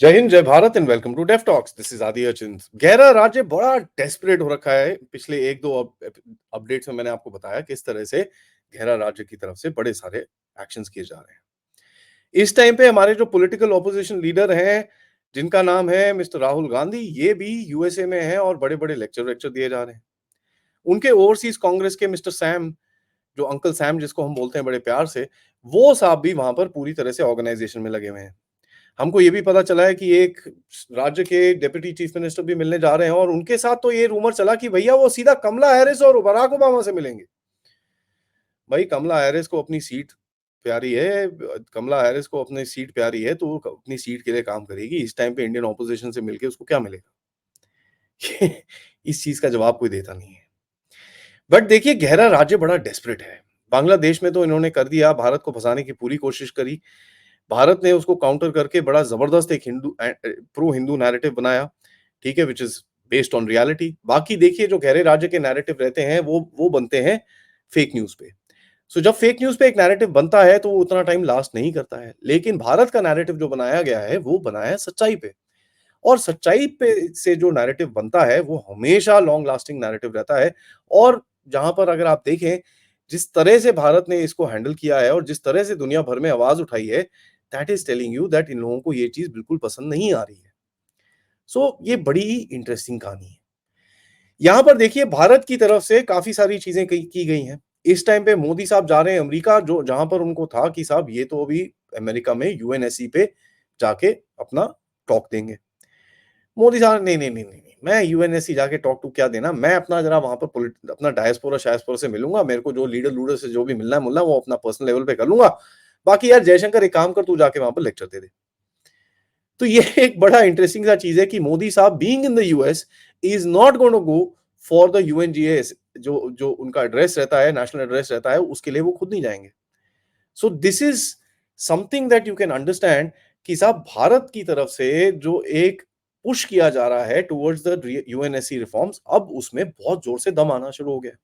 जय हिंद, जय Bharat and welcome to deaf talks. This is Aadi Achint. गहरा राज्य बड़ा डेस्परेट हो रखा है। पिछले एक दो अपडेट्स में मैंने आपको बताया किस तरह से गहरा राज्य की तरफ से बड़े सारे एक्शंस किए जा रहे हैं। इस टाइम पे हमारे जो पॉलिटिकल ऑपोजिशन लीडर हैं, जिनका नाम है मिस्टर राहुल गांधी, ये भी यूएसए में हैं और बड़े बड़े लेक्चर दिए जा रहे हैं। उनके ओवरसीज कांग्रेस के मिस्टर सैम, जो अंकल सैम जिसको हम बोलते हैं बड़े प्यार से, वो साहब भी वहां पर पूरी तरह से ऑर्गेनाइजेशन में लगे हुए हैं। हमको ये भी पता चला है कि एक राज्य के डिप्टी चीफ मिनिस्टर भी मिलने जा रहे हैं और उनके साथ तो ये रूमर चला कि भैया वो सीधा कमला हैरिस और बराक ओबामा से मिलेंगे। भाई कमला हैरिस को अपनी सीट प्यारी है, कमला हैरिस को अपनी सीट प्यारी है तो वो अपनी सीट के लिए काम करेगी। इस टाइम पे इंडियन ऑपोजिशन से मिलके उसको क्या मिलेगा? इस चीज का जवाब कोई देता नहीं है। बट देखिए, गहरा राज्य बड़ा डेस्परेट है। बांग्लादेश में तो इन्होंने कर दिया, भारत को फंसाने की पूरी कोशिश करी। भारत ने उसको काउंटर करके बड़ा जबरदस्त एक प्रो हिंदू नैरेटिव बनाया, ठीक है, which is based on reality. बाकी देखिए, जो गहरे राज्य के नैरेटिव रहते हैं वो बनते हैं फेक न्यूज पे। सो जब फेक न्यूज पे एक नैरेटिव बनता है तो वो उतना टाइम लास्ट नहीं करता है। लेकिन भारत का नैरेटिव जो बनाया गया है वो बनाया है सच्चाई पे, और सच्चाई पे से जो नैरेटिव बनता है वो हमेशा लॉन्ग लास्टिंग नैरेटिव रहता है। और जहां पर अगर आप देखें, जिस तरह से भारत ने इसको हैंडल किया है और जिस तरह से दुनिया भर में आवाज उठाई है, that is telling you that in लोगों को ये चीज बिल्कुल पसंद नहीं आ रही है। सो ये बड़ी ही इंटरेस्टिंग कहानी है। यहां पर देखिए, भारत की तरफ से काफी सारी चीजें की गई हैं। इस टाइम पे मोदी साहब जा रहे हैं अमेरिका, जो जहां पर उनको था कि साहब ये तो अभी अमेरिका में यूएनएससी पे जाके अपना टॉक देंगे। मोदी साहब, नहीं नहीं नहीं नहीं नहीं, मैं यूएनएससी जाके टॉक टू क्या देना, मैं अपना जरा वहां पर अपना डायस्पोरा शायस्पोरा से मिलूंगा, मेरे को जो लीडर लूडर से जो भी मिलना है मुलना वो अपना पर्सनल लेवल पे कर लूंगा। बाकी यार जयशंकर एक काम कर, तू जाके वहां पर लेक्चर दे दे। तो ये एक बड़ा इंटरेस्टिंग सा चीज है कि मोदी साहब being in the US is not going to go for the UNGS, जो जो उनका एड्रेस रहता है, नेशनल एड्रेस रहता है, उसके लिए वो खुद नहीं जाएंगे। So this is something that you can understand कि साहब भारत की तरफ से जो एक पुश किया जा रहा है टुवर्ड्स द यूएनएससी रिफॉर्म्स, अब उसमें बहुत जोर से दम आना शुरू हो गया।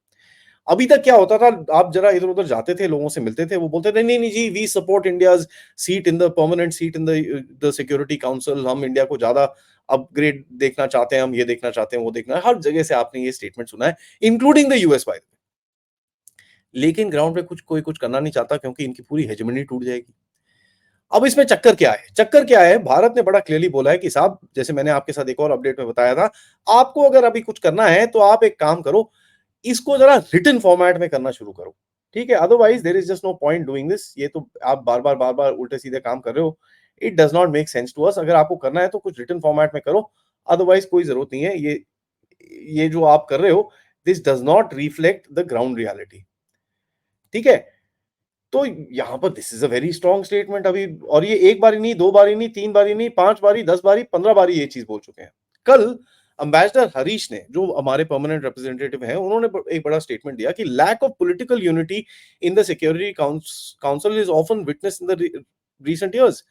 अभी तक क्या होता था, आप जरा इधर उधर जाते थे, लोगों से मिलते थे, वो बोलते थे नहीं नहीं जी, we support India's seat in the permanent seat in the security council, हम इंडिया को ज्यादा अपग्रेड देखना चाहते हैं, हम ये देखना चाहते हैं, वो देखना है। हर जगह से आपने ये स्टेटमेंट सुना है, इंक्लूडिंग द यूएस बाय। लेकिन ग्राउंड पे कोई कुछ करना नहीं चाहता क्योंकि इनकी पूरी हेजेमनी टूट जाएगी। अब इसमें चक्कर क्या है? चक्कर क्या है, भारत ने बड़ा क्लियरली बोला है कि साहब, जैसे मैंने आपके साथ एक और अपडेट में बताया था, आपको अगर अभी कुछ करना है तो आप एक काम करो, इसको जरा रिटन फॉर्मेट में करना शुरू करो, ठीक है? Otherwise there is just no point doing this. ये तो आप बार बार उल्टे सीधे काम कर रहे हो। It does not make sense to us. अगर आपको करना है तो कुछ रिटन फॉर्मेट में करो, अदरवाइज कोई जरूरत नहीं है। ये जो आप कर रहे हो, this does not reflect the ground reality, ठीक है? तो यहां पर this is a very strong statement अभी, और ये एक बारी नहीं, दो बारी नहीं, तीन बारी नहीं, 5 बारी, 10 बारी, 15 बारी ये चीज बोल चुके हैं। कल अंबेसडर हरीश ने, जो हमारे परमानेंट रिप्रेजेंटेटिव हैं, उन्होंने एक बड़ा स्टेटमेंट दिया कि lack of political unity in the security council is often witness in the recent years.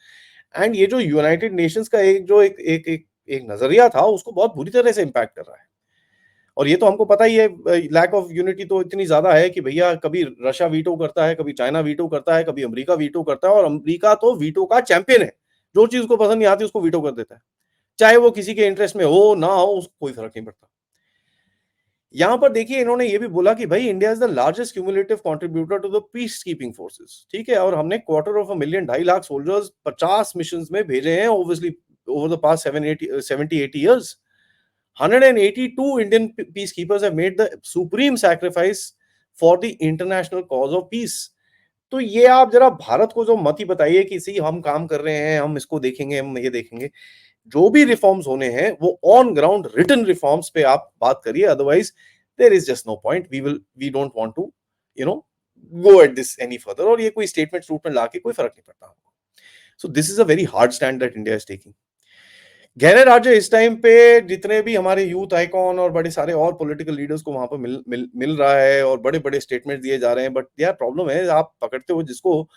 And ये जो यूनाइटेड नेशंस का एक जो एक नजरिया था, उसको बहुत बुरी तरह से इंपैक्ट कर रहा है। और ये तो हमको पता ही है, लैक ऑफ यूनिटी तो इतनी ज्यादा है कि भैया कभी रशिया वीटो करता है, कभी चाइना वीटो करता है, कभी अमेरिका वीटो करता है, और अमेरिका तो वीटो का चैंपियन है। जो चीज को पसंद नहीं आती उसको वीटो कर देता है, चाहे वो किसी के इंटरेस्ट में हो ना हो, उसको कोई फर्क नहीं पड़ता। यहां पर देखिए, इन्होंने ये भी बोला कि भाई India is the largest cumulative contributor to the peacekeeping forces, ठीक है, और हमने $250,000 2.5 लाख सोल्जर्स 50 मिशन में भेजे हैं, obviously over the past 70-80 years. 182 Indian peacekeepers have made the supreme sacrifice for the international cause of peace. तो ये आप जरा भारत को जो मत ही बताइए कि सी हम काम कर रहे हैं, हम इसको देखेंगे, हम ये देखेंगे। जो भी रिफॉर्म्स होने हैं वो ऑन ग्राउंड रिटन रिफॉर्म्स पे आप बात करिए, otherwise there is just no point. We don't want to you know go at this any further. और ये कोई स्टेटमेंट में लाके कोई फर्क नहीं पड़ता हमको। So this is a very hard stand that India is taking. गहरे राज्य इस टाइम पे जितने भी हमारे यूथ आइकॉन और बड़े सारे और पॉलिटिकल लीडर्स को वहां पर मिल रहा है और बड़े बड़े स्टेटमेंट दिए जा रहे हैं, बट यार प्रॉब्लम है, आप पकड़ते हो जिसको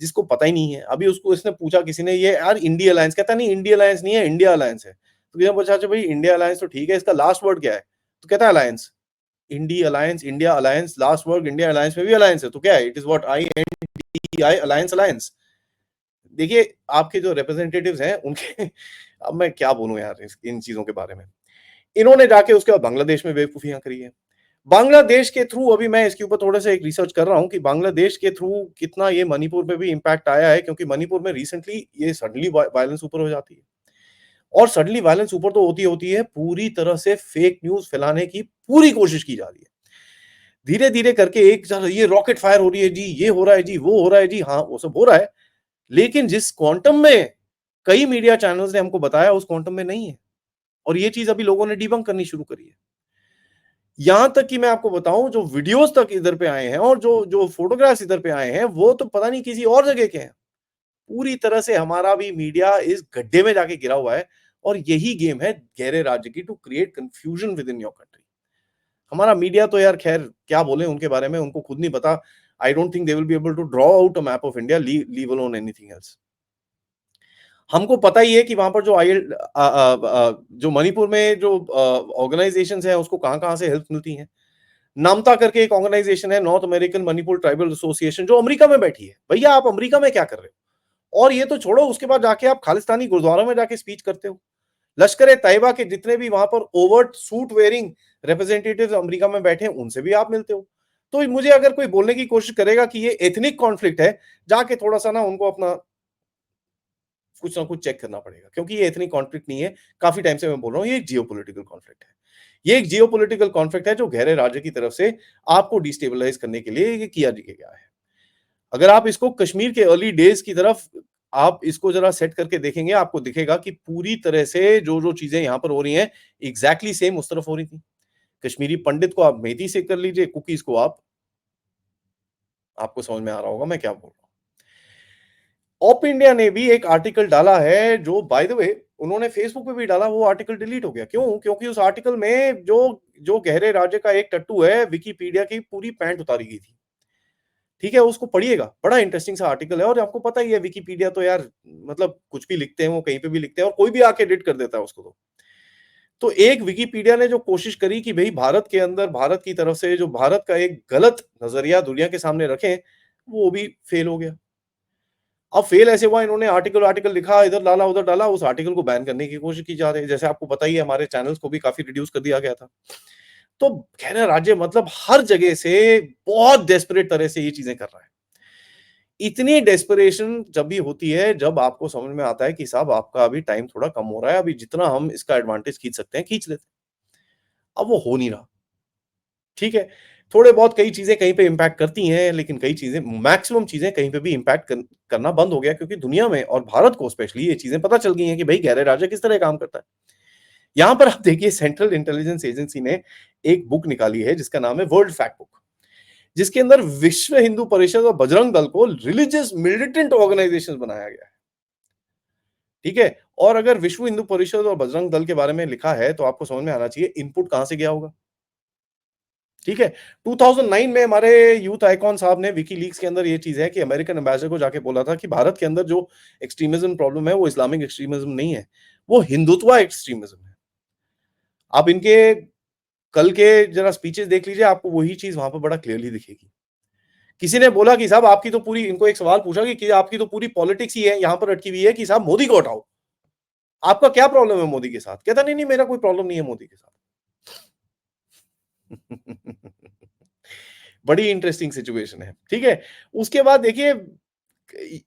जिसको पता ही नहीं है। अभी उसको इसने पूछा किसी ने, ये यार इंडिया अलायंस, कहता नहीं इंडिया अलायंस नहीं है, इंडिया अलायंस है। तो किसी ने पूछा, अच्छा भाई इंडिया अलायंस तो ठीक है, इसका लास्ट वर्ड क्या है? तो कहता है alliance. India alliance, India alliance, last word India alliance में भी अलायंस है, तो क्या है? It is what, I N D I, alliance, alliance. देखिए, आपके जो रिप्रेजेंटेटिव्स हैं उनके अब मैं क्या बोलूँ यार इस इन चीज़ों के बारे में। इन्होंने जाके उसके बाद बांग्लादेश में बेवकूफ़ियाँ करी हैं। बांग्लादेश के थ्रू अभी मैं इसके ऊपर थोड़ा-सा एक रिसर्च कर रहा हूँ कि बांग्लादेश के थ्रू कितना ये मणिपुर पे भी इम्पैक्ट आया है, क्योंकि मणिपुर में रिसेंटली ये सडनली वायलेंस ऊपर हो जाती है। और सडनली वायलेंस ऊपर तो होती है, पूरी तरह से फेक न्यूज़ फैलाने की पूरी कोशिश की जा रही है। धीरे-धीरे करके एक ये रॉकेट फायर हो रही है जी, ये हो रहा है जी, वो हो रहा है जी, हाँ, वो सब हो रहा है। लेकिन जिस क्वांटम में कई मीडिया चैनल्स ने हमको बताया उस क्वांटम में नहीं है। और ये चीज़ अभी लोगों ने डिबंक करनी शुरू करी है। यहाँ तक कि मैं आपको बताऊँ, जो वीडियोज़ तक इधर पे आए हैं और जो जो फ़ोटोग्राफ्स इधर पे आए हैं, वो तो पता नहीं किसी और जगह के हैं। पूरी तरह से हमारा भी मीडिया इस गड्ढे में जाके गिरा हुआ है और यही गेम है गहरे राज्य की, to create confusion within your country. हमारा मीडिया तो यार ख़ैर क्या बोलें उनके बारे में, उनको खुद नहीं पता। I don't think they will be able to draw out a map of India, leave alone anything else. हमको पता ही है कि वहाँ पर जो मणिपुर में जो ऑर्गनाइज़ेशंस हैं उसको कहाँ-कहाँ से हेल्प मिलती हैं। नामता करके एक ऑर्गनाइज़ेशन है, north American Manipur tribal association, जो अमेरिका में बैठी है। भैया आप अमेरिका में क्या कर रहे हो? और ये तो छोड़ो, उसके बाद जाके आप खालिस्तानी गुरुद्वारों में जाके स्पीच करते हो। लश्कर-ए-तैयबा के जितने भी वहाँ पर overt suit wearing representatives America में बैठे हैं, उनसे भी आप मिलते हो। तो मुझे अगर कोई बोलने की कोशिश करेगा कि ये एथनिक कॉन्फ्लिक्ट है, जाके थोड़ा-सा ना उनको अपना कुछ ना कुछ चेक करना पड़ेगा, क्योंकि ये एथनिक कॉन्फ्लिक्ट नहीं है। काफ़ी टाइम से मैं बोल रहा हूँ, ये एक जियोपॉलिटिकल कॉन्फ्लिक्ट है। ये एक जियोपॉलिटिकल कॉन्फ्लिक्ट है जो गहरे राज्य की तरफ से आपको डिस्टेबलाइज़ करने के लिए ये किया गया है। अगर आप इसको कश्मीर के अर्ली डेज़ की तरफ आप इसको ज़रा सेट करके देखेंगे, आपको दिखेगा कि पूरी तरह से जो-जो चीज़ें यहाँ पर हो रही हैं, एग्ज़ैक्टली सेम उस तरफ हो रही थी। कश्मीरी पंडित को आप मेथी से कर लीजिए, कुकीज़ को आप आपको समझ में आ रहा होगा मैं क्या बोल रहा हूँ। ऑप इंडिया ने भी एक आर्टिकल डाला है, जो बाय द वे उन्होंने फेसबुक पे भी डाला, वो आर्टिकल डिलीट हो गया। क्यों? क्योंकि उस आर्टिकल में जो जो गहरे राज्य का एक टट्टू है, विकिपीडिया की पूरी पैंट उतारी गई थी। ठीक है, उसको पढ़िएगा, बड़ा इंटरेस्टिंग सा आर्टिकल है और आपको पता ही है विकिपीडिया तो यार मतलब कुछ भी लिखते हैं, वो कहीं पे भी लिखते हैं और कोई भी आके एडिट कर देता है उसको तो। तो एक विकिपीडिया ने जो कोशिश करी कि भई भारत के अंदर भारत की तरफ से जो भारत का एक गलत नज़रिया दुनिया के सामने रखें, वो भी फेल हो गया। अब फेल ऐसे हुआ, इन्होंने आर्टिकल लिखा, इधर डाला, उधर डाला, उस आर्टिकल को बैन करने की कोशिश की जा रही है। जैसे आपको पता ही है, हमारे चैनल्स को भी काफ़ी रिड्यूस कर दिया गया था। तो खैर राज्य मतलब हर जगह से बहुत डेस्परेट तरह से ये चीज़ें कर रहा है। इतनी डेस्परेशन जब भी होती है, जब आपको समझ में आता है कि साहब आपका अभी टाइम थोड़ा कम हो रहा है, अभी जितना हम इसका एडवांटेज खींच सकते हैं, खींच लेते हैं। अब वो हो नहीं रहा। ठीक है? थोड़े बहुत कई चीज़ें कहीं पे इम्पैक्ट करती हैं, लेकिन कई चीज़ें मैक्सिमम चीज़ें कहीं पे भी इम्पैक्ट करना बंद हो गया, क्योंकि दुनिया में और भारत को स्पेशली ये चीज़ें पता चल गई हैं कि भई गहरे राज्य किस तरह काम करता है। यहाँ पर आप देखिए, सेंट्रल इंटेलिजेंस एजेंसी ने एक बुक निकाली है जिसका नाम है वर्ल्ड फैक्ट बुक, जिसके अंदर विश्व हिंदू परिषद और बजरंग दल को रिलिजियस मिलिटेंट ऑर्गनाइजेशंस बनाया गया है। ठीक है? और अगर विश्व हिंदू परिषद और बजरंग दल के बारे में लिखा है, तो आपको समझ में आना चाहिए इनपुट कहाँ से गया होगा। ठीक है? 2009 में हमारे यूथ आइकॉन साहब ने विकीलीक्स के अंदर ये चीज़ है कि अमेरिकन एम्बेसडर को जाके बोला था कि भारत के अंदर जो एक्सट्रीमिज़्म प्रॉब्लम है, वो इस्लामिक एक्सट्रीमिज़्म नहीं है, वो हिंदुत्व एक्सट्रीमिज़्म है। आप इनके कल के ज़रा स्पीचेज़ देख लीजिए, आपको वही चीज़ वहाँ पे बड़ा क्लियरली दिखेगी। किसी ने बोला कि साहब आपकी तो पूरी, इनको एक सवाल पूछा कि आपकी तो पूरी पॉलिटिक्स ही है, यहाँ पर अटकी हुई है कि साहब मोदी को हटाओ। आपका क्या प्रॉब्लम है मोदी के साथ? कहता नहीं, नहीं मेरा कोई प्रॉब्लम नहीं है मोदी के साथ। बड़ी इंटरेस्टिंग सिचुएशन है, ठीक है? उसके बाद देखिए,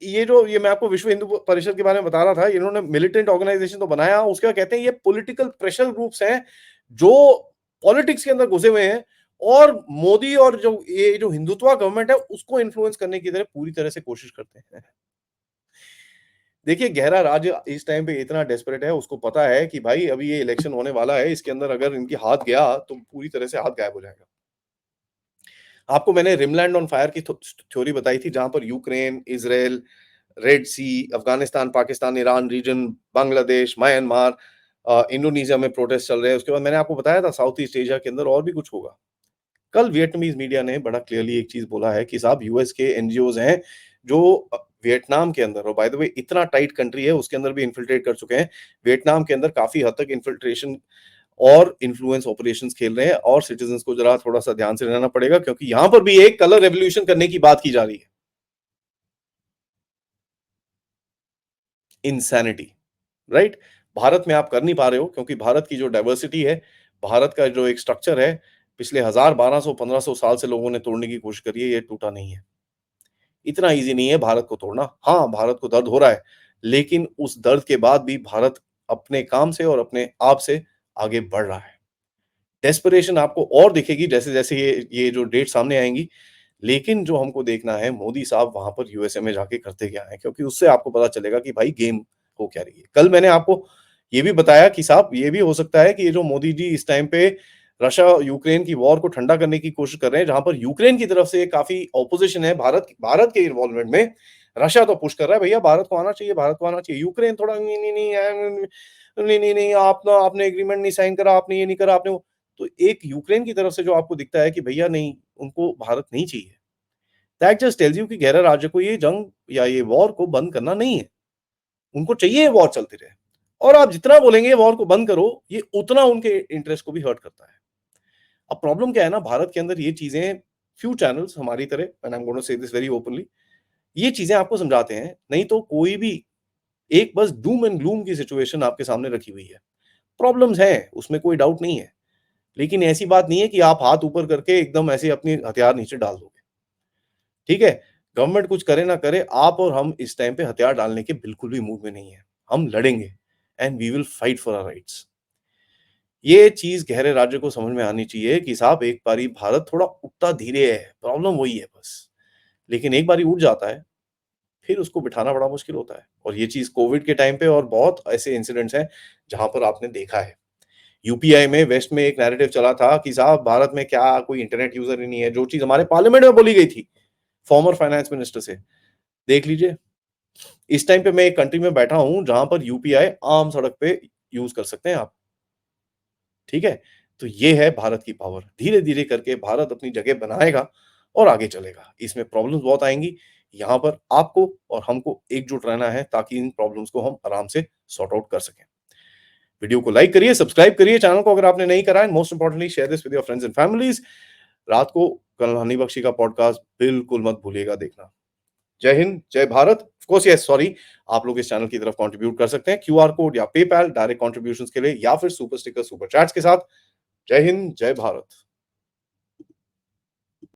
ये मैं आपको विश्व हिंदू परिषद के बारे में बता रहा था, इन्होंने मिलिटेंट ऑर्गनाइजेशन तो बनाया, उसके बाद कहते हैं ये पॉलिटिकल प्रेशर ग्रुप्स हैं, जो पॉलिटिक्स के अंदर घुसे हुए हैं और मोदी और जो हिंदुत्व गवर्नमेंट है, उसको इन्फ्लुएंस करने की तरह पूरी तरह से कोशिश करते हैं। देखिए, गहरा राज्य इस टाइम पे इतना डेस्परेट है, उसको पता है कि भाई अभी ये इलेक्शन होने वाला है, इसके अंदर अगर इनकी हाथ गया, तो पूरी तरह से हाथ गायब हो जाएगा। आपको मैंने रिमलैंड ऑन फायर की थ्योरी बताई थी, जहाँ पर Ukraine, Israel, red sea, Afghanistan, Pakistan, Iran region, Bangladesh, Myanmar, Indonesia में प्रोटेस्ट चल रहे हैं। उसके बाद मैंने आपको बताया था साउथ ईस्ट एशिया के अंदर और भी कुछ होगा। कल वियतनामीज़ मीडिया ने बड़ा क्लियरली एक चीज़ बोला है कि साहब यूएस के एनजीओज़ हैं, जो वियतनाम के अंदर, और बाय द वे इतना टाइट कंट्री है, उसके अंदर भी इन्फिल्ट्रेट कर चुके हैं। वियतनाम के अंदर काफ़ी हद तक इन्फिल्ट्रेशन और इन्फ्लुएंस ऑपरेशंस खेल रहे हैं और सिटीजंस को ज़रा थोड़ा-सा ध्यान से रहना पड़ेगा, क्योंकि यहाँ पर भी एक कलर रेवोल्यूशन करने की बात की जा रही है। Insanity, right? भारत में आप कर नहीं पा रहे हो क्योंकि भारत की जो डाइवर्सिटी है, भारत का जो एक स्ट्रक्चर है, पिछले 1000, 1200, 1500 साल से लोगों ने तोड़ने की कोशिश करी है, ये टूटा नहीं है। इतना ईज़ी नहीं है भारत को तोड़ना। हाँ, भारत को दर्द हो रहा है, लेकिन उस दर्द के बाद भी भारत अपने काम से और अपने आप से आगे बढ़ रहा है। डेस्परेशन आपको और दिखेगी जैसे-जैसे ये जो डेट सामने आएँगी, लेकिन जो हमको देखना है मोदी साहब वहाँ पर यूएसए में जाके करते क्या हैं? क्योंकि उससे आपको पता चलेगा कि भाई गेम हो क्या रही है। कल मैंने आपको ये भी बताया कि साहब ये भी हो सकता है कि ये जो मोदी जी इस टाइम पे रशिया-यूक्रेन की वॉर को ठंडा करने की कोशिश कर रहे हैं, जहाँ पर यूक्रेन की तरफ से काफ़ी ऑपोज़िशन है भारत के इन्वॉल्वमेंट में। रशिया तो पुश कर रहा है भैया भारत को आना चाहिए, भारत को आना चाहिए। यूक्रेन थोड़ा नहीं, नहीं, नहीं, नहीं, नहीं, नहीं, आपने एग्रीमेंट नहीं साइन करा, आपने ये नहीं करा, आपने वो तो एक यूक्रेन की तरफ से जो आपको दिखता है कि भैया नहीं, उनको भारत नहीं चाहिए। दैट जस्ट टेल्स यू कि गैर राज्य को ये जंग या ये वॉर को बंद करना नहीं है। उनको चाहिए ये वॉर चलती रहे और आप जितना बोलेंगे ये वॉर को बंद करो, ये उतना उनके इंटरेस्ट को भी हर्ट करता है। अब प्रॉब्लम क्या है ना भारत के अंदर ये चीज़ें फ्यू चैनल्स हमारी तरह and I am gonna say this very openly ये चीज़ें आपको समझाते हैं, नहीं तो कोई भी एक बस डूम एंड ग्लूम की सिचुएशन आपके सामने रखी हुई है। प्रॉब्लम्स हैं, उसमें कोई डाउट नहीं है। लेकिन ऐसी बात नहीं है कि आप हाथ ऊपर करके एकदम ऐसे अपने हथियार नीचे डाल दोगे। ठीक है? गवर्नमेंट कुछ करे ना करे, आप और हम इस टाइम पे हथियार डालने के बिल्कुल भी मूड में नहीं है। हम लड़ेंगे and we will fight for our rights. ये चीज़ गहरे राज्य को समझ में आनी चाहिए कि साहब एक बारी भारत थोड़ा उठता धीरे है, प्रॉब्लम वही है बस। लेकिन एक बारी उठ जाता है, फिर उसको बिठाना बड़ा मुश्किल होता है और ये चीज़ कोविड के टाइम पे और बहुत ऐसे इंसिडेंट्स हैं, जहाँ पर आपने देखा है। यूपीआई में वेस्ट में एक नैरेटिव चला था कि साहब भारत में क्या कोई इंटरनेट यूज़र ही नहीं है, जो चीज़ हमारे पार्लियामेंट में बोली गई थी, फॉर्मर फाइनेंस मिनिस्टर से। देख लीजिए, इस टाइम पे मैं एक कंट्री में बैठा हूँ जहाँ पर यूपीआई आम सड़क पे यूज़ कर सकते हैं आप, ठीक है? तो ये है भारत की पावर। धीरे-धीरे करके भारत अपनी जगह बनाएगा और आगे चलेगा। इसमें प्रॉब्लम्स बहुत आएँगी, यहाँ पर आपको और हमको एकजुट रहना है ताकि इन प्रॉब्लम्स को हम आराम से सॉर्ट आउट कर सकें। वीडियो को लाइक करिए, सब्सक्राइब करिए चैनल को अगर आपने नहीं करा है, most importantly share this with your friends and families. रात को कल हनी बख्शी का पॉडकास्ट बिल्कुल मत भूलिएगा देखना। जय हिंद, जय Bharat. Of course yes sorry आप लोग इस चैनल की तरफ कंट्रीब्यूट कर सकते हैं क्यूआर कोड या पेपैल डायरेक्ट कंट्रीब्यूशंस के लिए या फिर सुपर स्टिकर, सुपर चैट्स के साथ। जय हिंद, जय भारत।